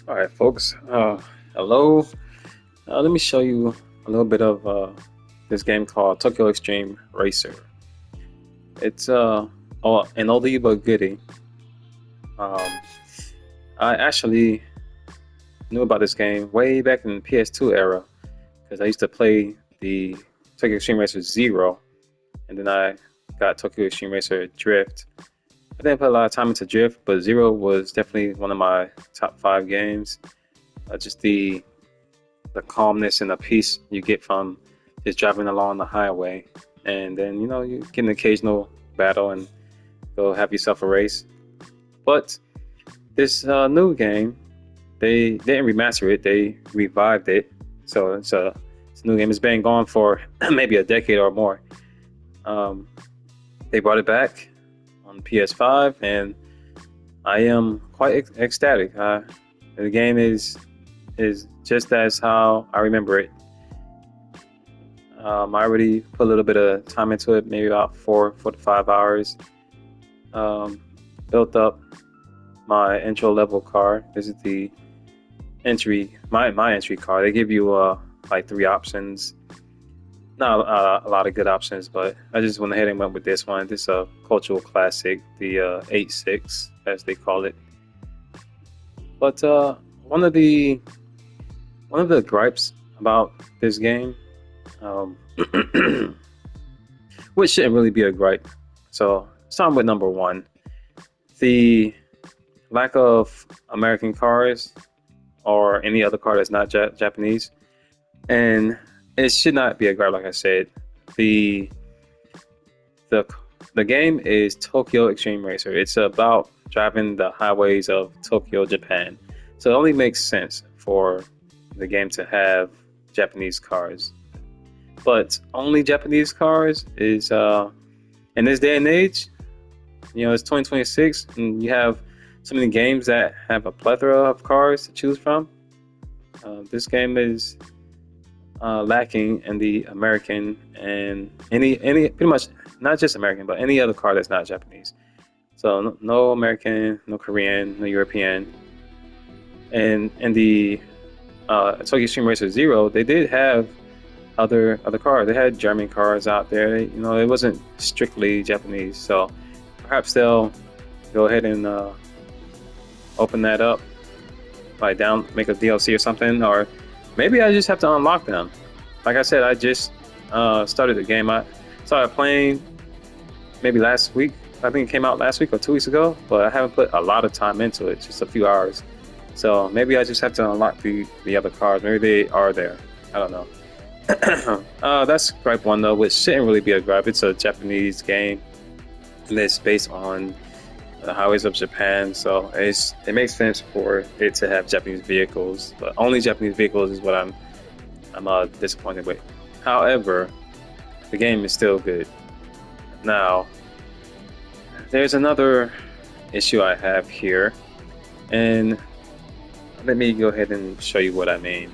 All right, folks. Hello. Let me show you a little bit of this game called Tokyo Extreme Racer. It's an oldie but goodie. Um, I actually knew about this game way back in the PS2 era because I used to play the Tokyo Extreme Racer Zero, and then I got Tokyo Extreme Racer Drift. I didn't put a lot of time into Drift, but Zero was definitely one of my top five games. Just the calmness and the peace you get from just driving along the highway, and then you get an occasional battle and go have yourself a race. But this new game, they didn't remaster it; they revived it. So it's a new game. It's been gone for maybe a decade or more. Um, they brought it back on PS5, and I am quite ecstatic. The game is just as how I remember it. I already put a little bit of time into it, maybe about 4 to 5 hours. Um, Built up my intro level car. This is the my entry car. They give you like three options. Not a lot of good options, but I just went ahead and went with this one. This is a cultural classic, the 8.6 as they call it. But one of the one of the gripes about this game, um, which shouldn't really be a gripe. So, starting with number one, the lack of American cars or any other car that's not Japanese, and it should not be a gripe. Like I said, the the the game is Tokyo Extreme Racer. It's about driving the highways of Tokyo, Japan. So it only makes sense for the game to have Japanese cars. But only Japanese cars is in this day and age, it's 2026 and you have so many games that have a plethora of cars to choose from. This game is lacking in the American and any pretty much not just American but any other car that's not Japanese. So no American, no Korean, no European. And in the Tokyo Extreme Racer Zero, they did have other cars. They had German cars out there. It wasn't strictly Japanese. So perhaps they'll go ahead and open that up, like make a DLC or something, or maybe I just have to unlock them. Like I said, I just started the game. I started playing maybe last week. I think it came out last week or 2 weeks ago, but I haven't put a lot of time into it, just a few hours. So maybe I just have to unlock the other cars. Maybe they are there. I don't know. That's gripe one though, which shouldn't really be a gripe. It's a Japanese game, and it's based on the highways of Japan, so it makes sense for it to have Japanese vehicles. But only Japanese vehicles is what I'm disappointed with. However, the game is still good. Now, there's another issue I have here, and let me go ahead and show you what I mean.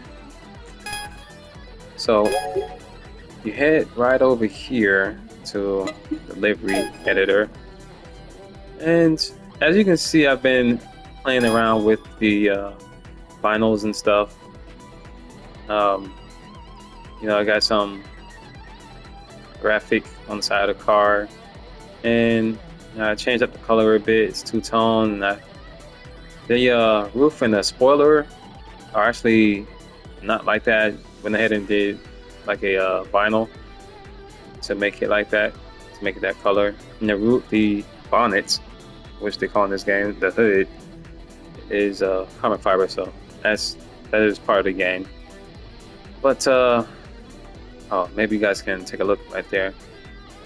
So you head right over here to the livery editor, and as you can see, I've been playing around with the vinyls and stuff. I got some graphic on the side of the car, and I changed up the color a bit. It's two-tone. The roof and the spoiler are actually not like that. Went ahead and did like a vinyl to make it like that, to make it that color. And the bonnet, which they call in this game, the hood, is carbon fiber, so that is part of the game. But maybe you guys can take a look right there.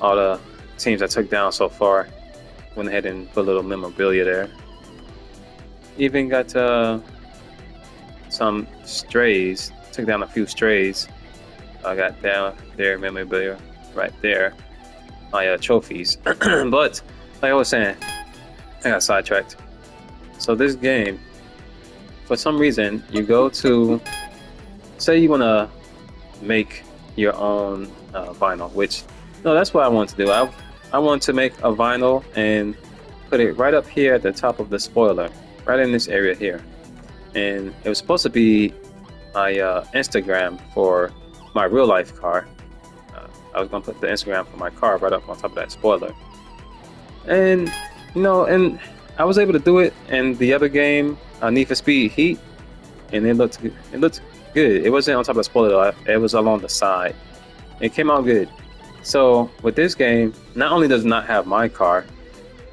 All the teams I took down so far. Went ahead and put a little memorabilia there. Even got some strays. Took down a few strays. I got down their memorabilia right there. My trophies. But like I was saying, I got sidetracked. So this game, for some reason, you go to, say you want to make your own vinyl, which, no, that's what I want to do. I want to make a vinyl and put it right up here at the top of the spoiler, right in this area here. and it was supposed to be my Instagram for my real life car. I was gonna put the Instagram for my car right up on top of that spoiler, and and I was able to do it in the other game, Need for Speed Heat, and it looked good. It looked good. It wasn't on top of the spoiler though. It was along the side. It came out good. So with this game, not only does it not have my car,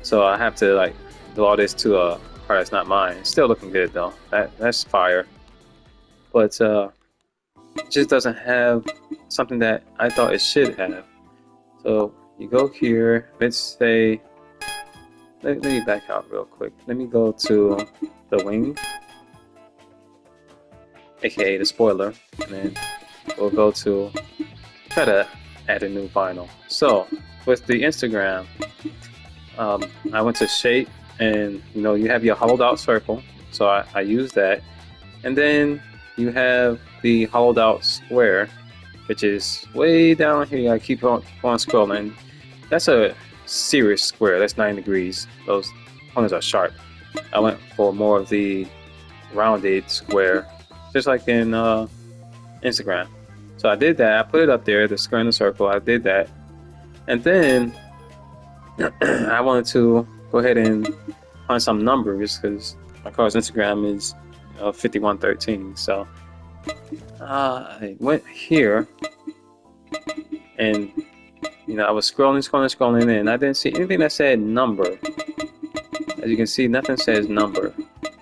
so I have to like do all this to a car that's not mine. It's still looking good though. That's fire. But it just doesn't have something that I thought it should have. So you go here. Let's say, let me back out real quick. Let me go to the wing, aka the spoiler, and then we'll go to try to add a new vinyl. So with the Instagram, I went to shape, and you have your hollowed out circle. So I use that, and then you have the hollowed out square, which is way down here. I keep on scrolling. That's a serious square. That's 9 degrees. Those corners are sharp. I went for more of the rounded square, just like in Instagram. So I did that. I put it up there, the square and the circle. I did that, and then I wanted to go ahead and find some numbers because my car's Instagram is 5113. So I went here, and I was scrolling, and I didn't see anything that said number. As you can see, nothing says number,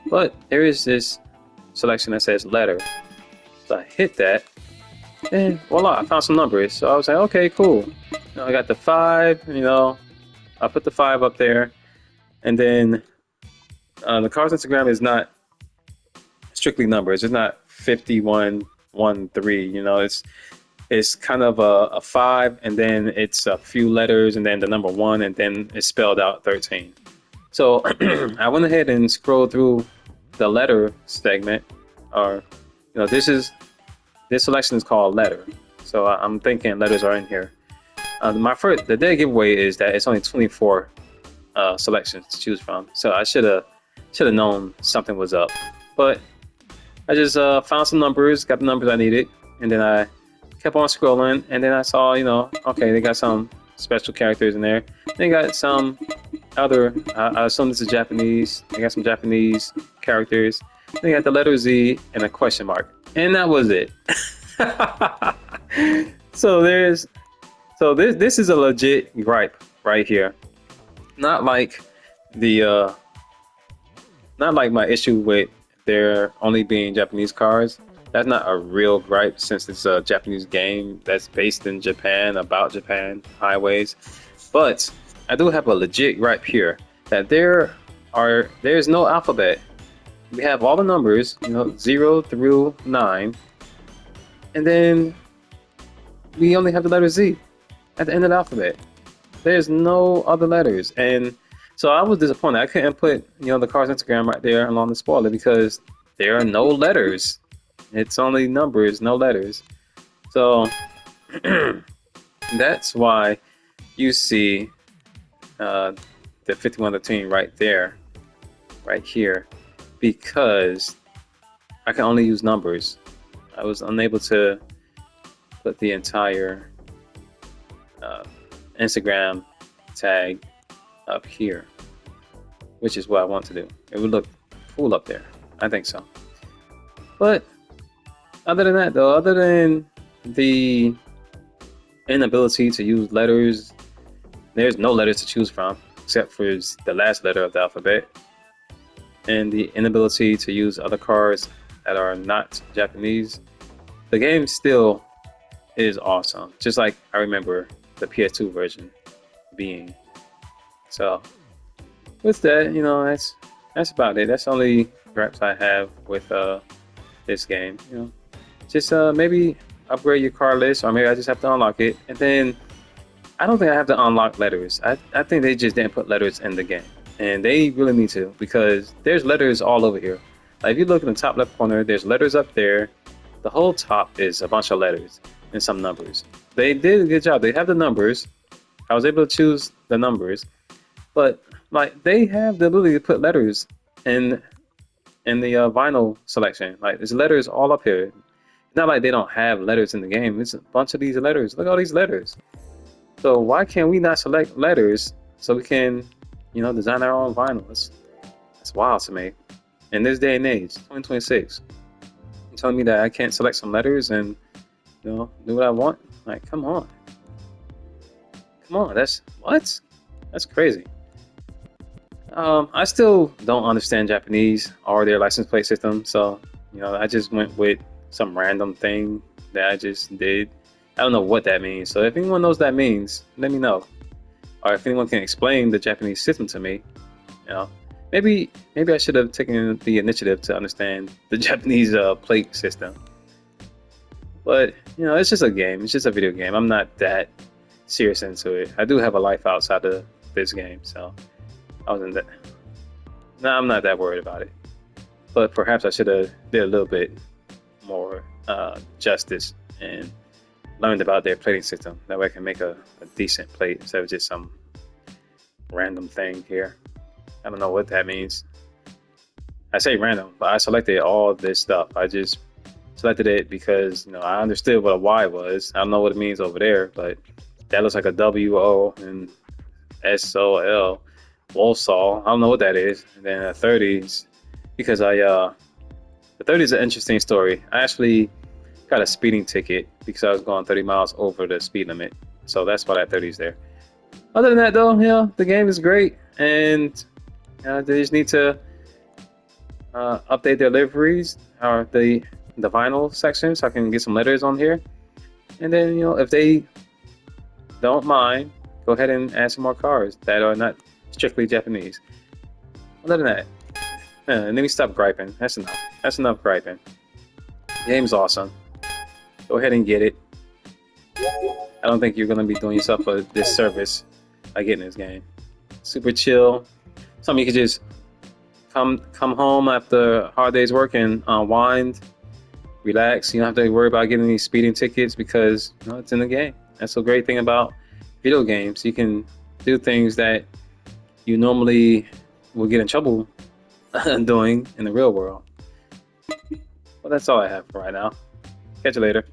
but there is this selection that says letter. So I hit that, and voila, I found some numbers. So I was like, okay, cool. I got the 5. I put the 5 up there, and then the car's Instagram is not strictly numbers. It's not 5113. It's kind of a 5, and then it's a few letters, and then the number 1, and then it's spelled out 13. So I went ahead and scrolled through the letter segment, or this selection is called letter. So I'm thinking letters are in here. The dead giveaway is that it's only 24 selections to choose from. So I should have known something was up, but I just found some numbers, got the numbers I needed, and then I kept on scrolling, and then I saw, okay, they got some special characters in there. They got some other, I assume this is Japanese. They got some Japanese characters. They got the letter Z and a question mark, and that was it. So this is a legit gripe right here. Not like not like my issue with there only being Japanese cars. That's not a real gripe, since it's a Japanese game that's based in Japan, about Japan highways. But I do have a legit gripe here, that there's no alphabet. We have all the numbers, 0 through 9, and then we only have the letter Z at the end of the alphabet. There's no other letters, and so I was disappointed. I couldn't put the car's Instagram right there along the spoiler because there are no letters. It's only numbers, no letters. So that's why you see the 5113 right there, right here, because I can only use numbers. I was unable to put the entire Instagram tag up here, which is what I want to do. It would look cool up there. I think so. But other than that, though, other than the inability to use letters, there's no letters to choose from except for the last letter of the alphabet, and the inability to use other cards that are not Japanese. The game still is awesome, just like I remember the PS2 version being. So with that, that's about it. That's the only gripes I have with this game. Just maybe upgrade your car list, or maybe I just have to unlock it. And then I don't think I have to unlock letters. I think they just didn't put letters in the game, and they really need to, because there's letters all over here. Like if you look in the top left corner, there's letters up there. The whole top is a bunch of letters and some numbers. They did a good job. They have the numbers. I was able to choose the numbers, but like they have the ability to put letters in in the vinyl selection. Like there's letters all up here. It's not like they don't have letters in the game. It's a bunch of these letters. Look at all these letters. So why can't we not select letters so we can, design our own vinyl? That's wild to me. In this day and age, 2026, you telling me that I can't select some letters and do what I want? Like, come on, come on. That's what? That's crazy. I still don't understand Japanese or their license plate system, so I just went with some random thing that I just did. I don't know what that means. So if anyone knows what that means, let me know. Or if anyone can explain the Japanese system to me, you know, maybe I should have taken the initiative to understand the Japanese plate system. But it's just a game. It's just a video game. I'm not that serious into it. I do have a life outside of this game, so I wasn't that. No, I'm not that worried about it. But perhaps I should have did a little bit more justice and learned about their plating system. That way I can make a decent plate instead of just some random thing here. I don't know what that means. I say random, but I selected all this stuff. I just selected it because I understood what a Y was. I don't know what it means over there, but that looks like a WO and SOL. Wolfsaw. I don't know what that is. And then a 30s because the 30 is an interesting story. I actually got a speeding ticket because I was going 30 miles over the speed limit. So that's why that 30 is there. Other than that, though, the game is great, and they just need to update their liveries or the vinyl section so I can get some letters on here. And then if they don't mind, go ahead and add some more cars that are not strictly Japanese. Other than that, let me stop griping. That's enough. That's enough griping. The game's awesome. Go ahead and get it. I don't think you're gonna be doing yourself a disservice by getting this game. Super chill. Something you could just come home after a hard day's work and unwind, relax. You don't have to worry about getting these speeding tickets because it's in the game. That's a great thing about video games. You can do things that you normally will get in trouble doing in the real world. Well, that's all I have for right now. Catch you later.